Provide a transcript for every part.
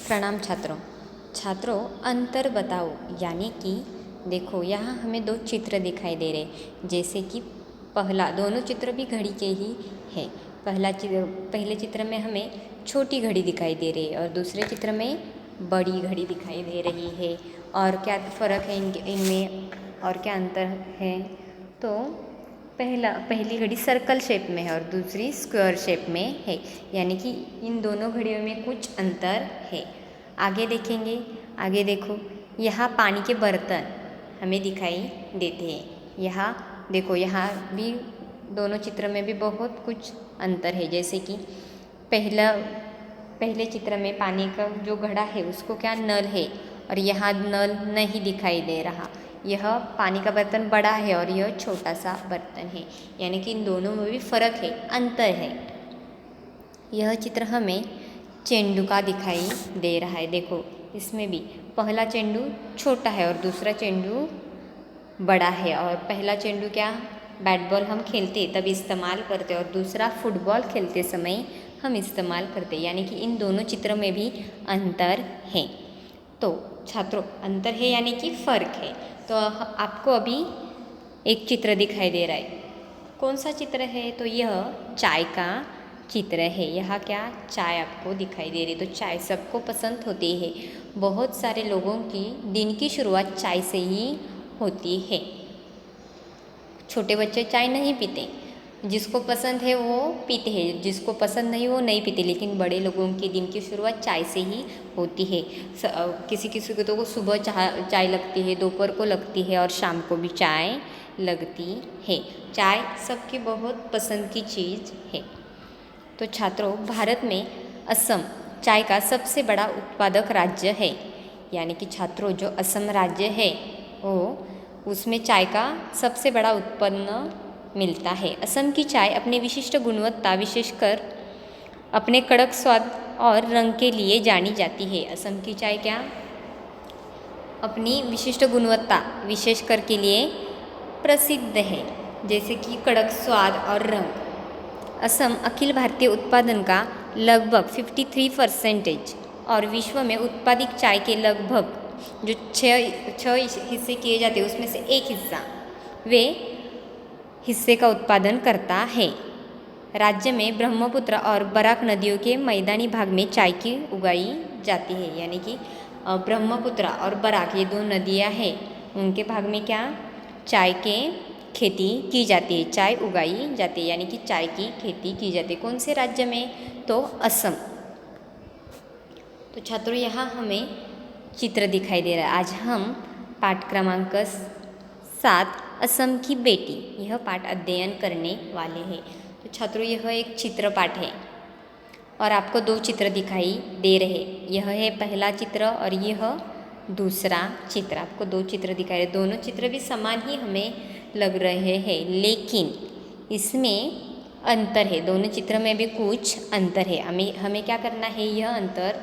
प्रणाम छात्रों अंतर बताओ। यानी कि देखो यहाँ हमें दो चित्र दिखाई दे रहे, जैसे कि पहला, दोनों चित्र भी घड़ी के ही है। पहले चित्र में हमें छोटी घड़ी दिखाई दे रही है और दूसरे चित्र में बड़ी घड़ी दिखाई दे रही है। और क्या फ़र्क है इनमें और क्या अंतर है? तो पहली घड़ी सर्कल शेप में है और दूसरी स्क्वायर शेप में है, यानी कि इन दोनों घड़ियों में कुछ अंतर है। आगे देखेंगे, आगे देखो, यहाँ पानी के बर्तन हमें दिखाई देते हैं। यहाँ देखो, यहाँ भी दोनों चित्र में भी बहुत कुछ अंतर है। जैसे कि पहले चित्र में पानी का जो घड़ा है उसको क्या नल है और यहाँ नल नहीं दिखाई दे रहा। यह पानी का बर्तन बड़ा है और यह छोटा सा बर्तन है, यानी कि इन दोनों में भी फ़र्क है, अंतर है। यह चित्र हमें चेंडू का दिखाई दे रहा है। देखो, इसमें भी पहला चेंडू छोटा है और दूसरा चेंडू बड़ा है। और पहला चेंडू क्या बैट बॉल हम खेलते तब इस्तेमाल करते और दूसरा फुटबॉल खेलते समय हम इस्तेमाल करते, यानी कि इन दोनों चित्रों में भी अंतर है। तो छात्रों, अंतर है यानी कि फ़र्क है। तो आपको अभी एक चित्र दिखाई दे रहा है। कौन सा चित्र है? तो यह चाय का चित्र है। यहाँ क्या चाय आपको दिखाई दे रही। तो चाय सबको पसंद होती है। बहुत सारे लोगों की दिन की शुरुआत चाय से ही होती है। छोटे बच्चे चाय नहीं पीते, जिसको पसंद है वो पीते हैं, जिसको पसंद नहीं वो नहीं पीते। लेकिन बड़े लोगों की दिन की शुरुआत चाय से ही होती है। किसी किसी को तो सुबह चाय लगती है, दोपहर को लगती है और शाम को भी चाय लगती है। चाय सबकी बहुत पसंद की चीज़ है। तो छात्रों, भारत में असम चाय का सबसे बड़ा उत्पादक राज्य है। यानी कि छात्रों, जो असम राज्य है वो उसमें चाय का सबसे बड़ा उत्पन्न मिलता है। असम की चाय अपनी विशिष्ट गुणवत्ता, विशेषकर अपने कड़क स्वाद और रंग के लिए जानी जाती है। असम की चाय क्या अपनी विशिष्ट गुणवत्ता, विशेषकर के लिए प्रसिद्ध है, जैसे कि कड़क स्वाद और रंग। असम अखिल भारतीय उत्पादन का लगभग 53% और विश्व में उत्पादित चाय के लगभग जो छः हिस्से किए जाते हैं उसमें से एक हिस्सा वे हिस्से का उत्पादन करता है। राज्य में ब्रह्मपुत्र और बराक नदियों के मैदानी भाग में चाय की उगाई जाती है। यानी कि ब्रह्मपुत्र और बराक, ये दो नदियाँ हैं, उनके भाग में क्या चाय के खेती की जाती है, चाय उगाई जाती है, यानी कि चाय की खेती की जाती है। कौन से राज्य में? तो असम। तो छात्रों, यहाँ हमें चित्र दिखाई दे रहा है। आज हम पाठ क्रमांक 7 असम की बेटी, यह पाठ अध्ययन करने वाले हैं। तो छात्रों, यह एक चित्र पाठ है और आपको दो चित्र दिखाई दे रहे। यह है पहला चित्र और यह दूसरा चित्र। आपको दो चित्र दिखाई दे, दोनों चित्र भी समान ही हमें लग रहे हैं, लेकिन इसमें अंतर है। दोनों चित्र में भी कुछ अंतर है। हमें क्या करना है? यह अंतर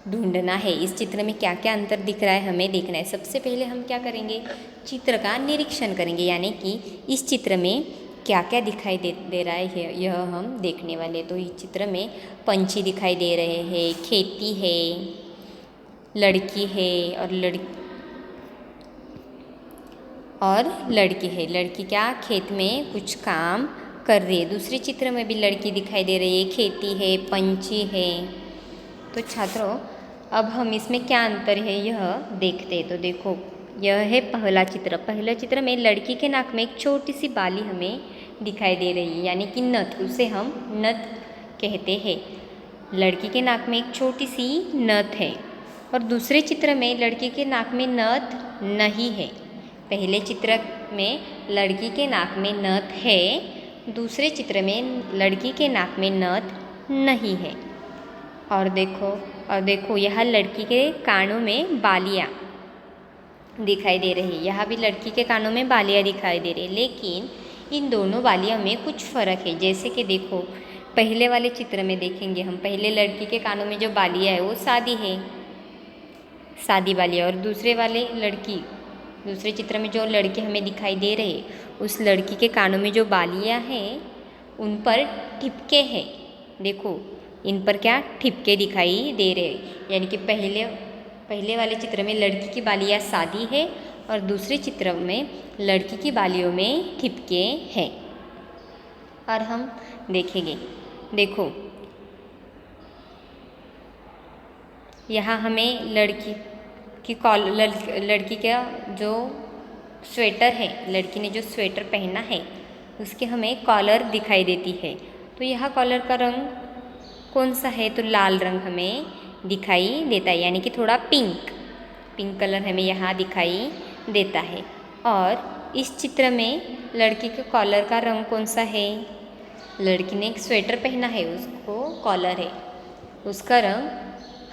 ढूंढना है। इस चित्र में क्या क्या अंतर दिख रहा है हमें देखना है। सबसे पहले हम क्या करेंगे? चित्र का निरीक्षण करेंगे, यानी कि इस चित्र में क्या क्या दिखाई दे रहा है यह हम देखने वाले। तो इस चित्र में पंछी दिखाई दे रहे हैं, खेती है, लड़की है और लड़की है। लड़की क्या खेत में कुछ काम कर रही है। दूसरे चित्र में भी लड़की दिखाई दे रही है, खेती है, पंछी है। तो छात्रों, अब हम इसमें क्या अंतर है यह देखते हैं। तो देखो, यह है पहला चित्र। पहले चित्र में लड़की के नाक में एक छोटी सी बाली हमें दिखाई दे रही है, यानी कि नथ, उसे हम नथ कहते हैं। लड़की के नाक में एक छोटी सी नथ है और दूसरे चित्र में लड़की के नाक में नथ नहीं है। पहले चित्र में लड़की के नाक में नथ है, दूसरे चित्र में लड़की के नाक में नथ नहीं है। और देखो यहाँ लड़की के कानों में बालियाँ दिखाई दे रही है। यहाँ भी लड़की के कानों में बालियाँ दिखाई दे रही है, लेकिन इन दोनों बालियों में कुछ फ़र्क है। जैसे कि देखो, पहले वाले चित्र में देखेंगे हम, पहले लड़की के कानों में जो बालियाँ है वो सादी बालियाँ, और दूसरे चित्र में जो लड़की हमें दिखाई दे रही उस लड़की के कानों में जो बालियाँ हैं उन पर टिपके हैं। देखो, इन पर क्या ठिपके दिखाई दे रहे हैं, यानी कि पहले वाले चित्र में लड़की की बालियाँ सादी है और दूसरे चित्र में लड़की की बालियों में ठिपके हैं। और हम देखेंगे, देखो यहाँ हमें लड़की का जो स्वेटर है, लड़की ने जो स्वेटर पहना है उसके हमें कॉलर दिखाई देती है। तो यह कॉलर का रंग कौन सा है, तो लाल रंग हमें दिखाई देता है, यानी कि थोड़ा पिंक कलर हमें यहाँ दिखाई देता है। और इस चित्र में लड़की के कॉलर का रंग कौन सा है, लड़की ने एक स्वेटर पहना है, उसको कॉलर है, उसका रंग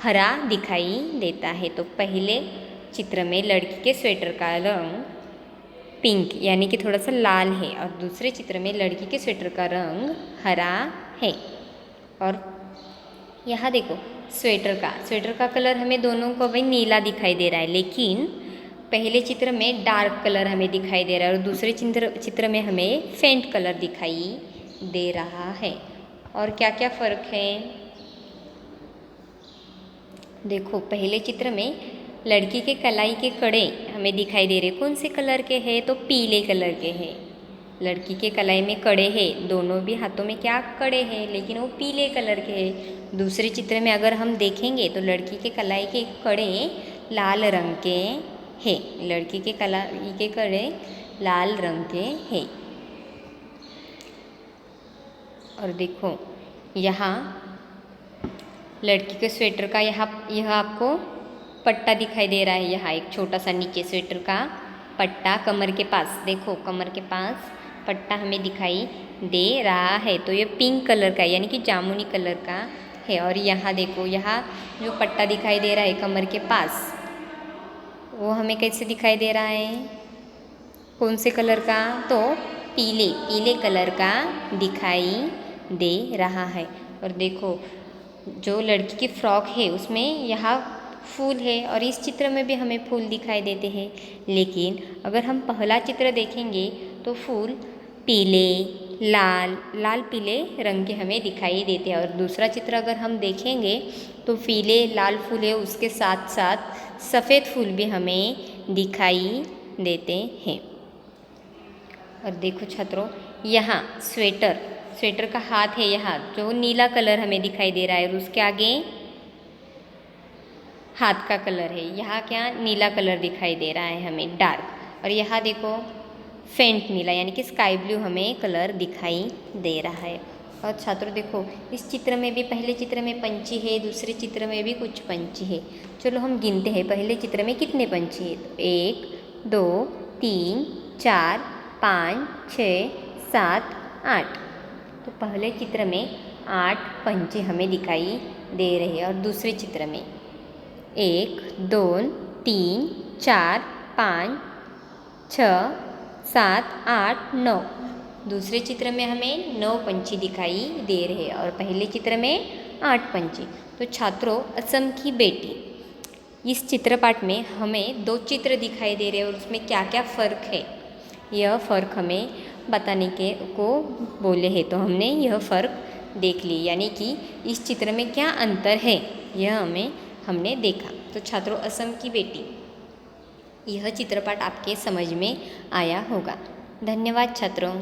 हरा दिखाई देता है। तो पहले चित्र में लड़की के स्वेटर का रंग पिंक यानी कि थोड़ा सा लाल है और दूसरे चित्र में लड़की के स्वेटर का रंग हरा है। और यहाँ देखो स्वेटर का कलर हमें दोनों को भाई नीला दिखाई दे रहा है, लेकिन पहले चित्र में डार्क कलर हमें दिखाई दे रहा है और दूसरे चित्र में हमें फेंट कलर दिखाई दे रहा है। और क्या क्या फ़र्क है, देखो पहले चित्र में लड़की के कलाई के कड़े हमें दिखाई दे रहे, कौन से कलर के हैं, तो पीले कलर के हैं। लड़की के कलाई में कड़े हैं, दोनों भी हाथों में क्या कड़े हैं, लेकिन वो पीले कलर के हैं। दूसरे चित्र में अगर हम देखेंगे तो लड़की के कलाई के कड़े लाल रंग के हैं, लड़की के कलाई के कड़े लाल रंग के हैं। और देखो यहाँ लड़की के स्वेटर का यह आपको पट्टा दिखाई दे रहा है, यहाँ एक छोटा सा नीचे स्वेटर का पट्टा कमर के पास, देखो कमर के पास पट्टा हमें दिखाई दे रहा है। तो ये पिंक कलर का है, यानी कि जामुनी कलर का है। और यहाँ देखो, यहाँ जो पट्टा दिखाई दे रहा है कमर के पास, वो हमें कैसे दिखाई दे रहा है, कौन से कलर का, तो पीले कलर का दिखाई दे रहा है। और देखो जो लड़की की फ्रॉक है उसमें यहाँ फूल है और इस चित्र में भी हमें फूल दिखाई देते हैं, लेकिन अगर हम पहला चित्र देखेंगे तो फूल पीले लाल पीले रंग के हमें दिखाई देते हैं। और दूसरा चित्र अगर हम देखेंगे तो पीले लाल फूल है, उसके साथ साथ सफ़ेद फूल भी हमें दिखाई देते हैं। और देखो छात्रों, यहाँ स्वेटर का हाथ है, यहाँ जो नीला कलर हमें दिखाई दे रहा है और उसके आगे हाथ का कलर है, यहाँ क्या नीला कलर दिखाई दे रहा है हमें डार्क। और यहाँ देखो फेंट नीला यानी कि स्काई ब्लू हमें कलर दिखाई दे रहा है। और छात्रों देखो इस चित्र में भी, पहले चित्र में पंछी है, दूसरे चित्र में भी कुछ पंछी है। चलो हम गिनते हैं पहले चित्र में कितने पंछी है, तो 1 2 3 4 5 6 7 8। तो पहले चित्र में 8 पंछी हमें दिखाई दे रहे हैं और दूसरे चित्र में 1 2 3 4 5 6 7 8 9। दूसरे चित्र में हमें 9 पंछी दिखाई दे रहे हैं और पहले चित्र में 8 पंछी। तो छात्रों, असम की बेटी इस चित्रपाठ में हमें 2 चित्र दिखाई दे रहे हैं और उसमें क्या क्या फ़र्क है, यह फ़र्क हमें बताने को बोले हैं। तो हमने यह फ़र्क देख ली, यानी कि इस चित्र में क्या अंतर है यह हमने देखा। तो छात्रों, असम की बेटी यह चित्रपट आपके समझ में आया होगा। धन्यवाद छात्रों।